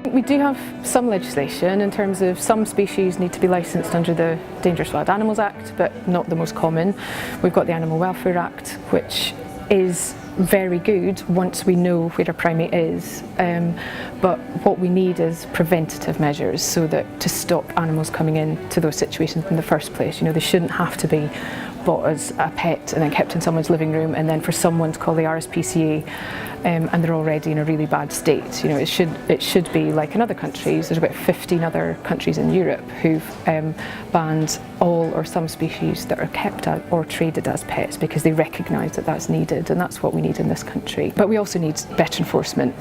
We do have some legislation in terms of some species need to be licensed under the Dangerous Wild Animals Act, but not the most common. We've got the Animal Welfare Act, which is very good once we know where a primate is, but what we need is preventative measures so that to stop animals coming into those situations in the first place. You know, they shouldn't have to be bought as a pet and then kept in someone's living room and then for someone to call the RSPCA and they're already in a really bad state. You know, it should be like in other countries. There's about 15 other countries in Europe who've banned all or some species that are kept or traded as pets because they recognise that that's needed, and that's what we need in this country. But we also need better enforcement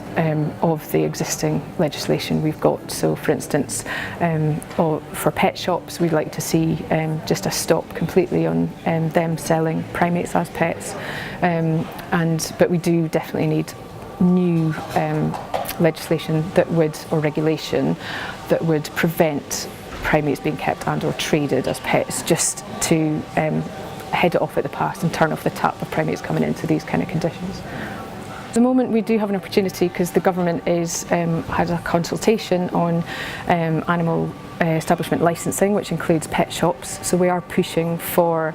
of the existing legislation we've got. So for instance, for pet shops, we'd like to see just a stop completely on them selling primates as pets, but we do definitely need new legislation that would, or regulation that would prevent primates being kept and or traded as pets, just to head it off at the pass and turn off the tap of primates coming into these kind of conditions. At the moment we do have an opportunity because the government has a consultation on animal establishment licensing, which includes pet shops. So we are pushing for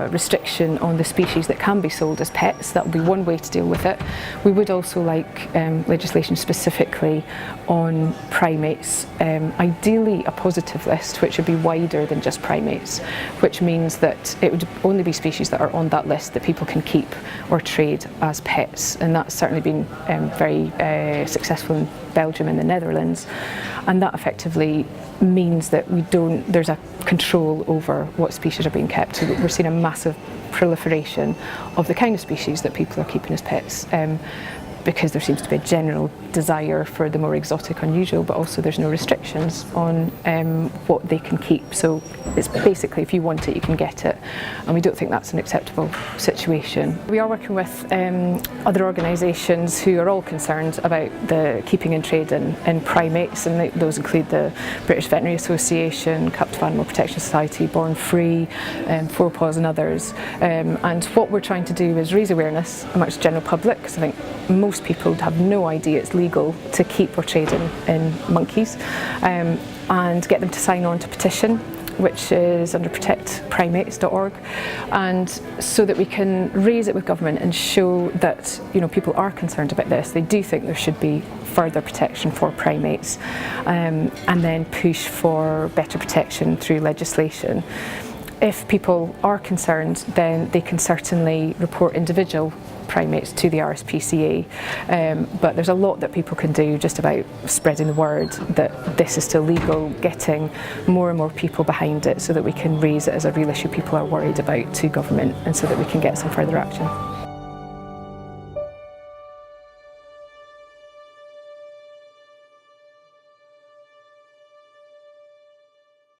restriction on the species that can be sold as pets. That would be one way to deal with it. We would also like legislation specifically on primates, ideally a positive list which would be wider than just primates, which means that it would only be species that are on that list that people can keep or trade as pets, and that's certainly been very successful in Belgium and the Netherlands, and that effectively means that there's a control over what species are being kept. So we're seeing a massive proliferation of the kind of species that people are keeping as pets, because there seems to be a general desire for the more exotic, unusual, but also there's no restrictions on what they can keep. So it's basically, if you want it, you can get it, and we don't think that's an acceptable situation. We are working with other organisations who are all concerned about the keeping and trade in primates, and those include the British Veterinary Association, Captive Animal Protection Society, Born Free, Four Paws and others. And what we're trying to do is raise awareness amongst the general public, because I think most people have no idea it's legal to keep or trade in monkeys, and get them to sign on to petition, which is under protectprimates.org, and so that we can raise it with government and show that, you know, people are concerned about this. They do think there should be further protection for primates, and then push for better protection through legislation. If people are concerned, then they can certainly report individual primates to the RSPCA, but there's a lot that people can do just about spreading the word that this is still legal, getting more and more people behind it so that we can raise it as a real issue people are worried about to government, and so that we can get some further action.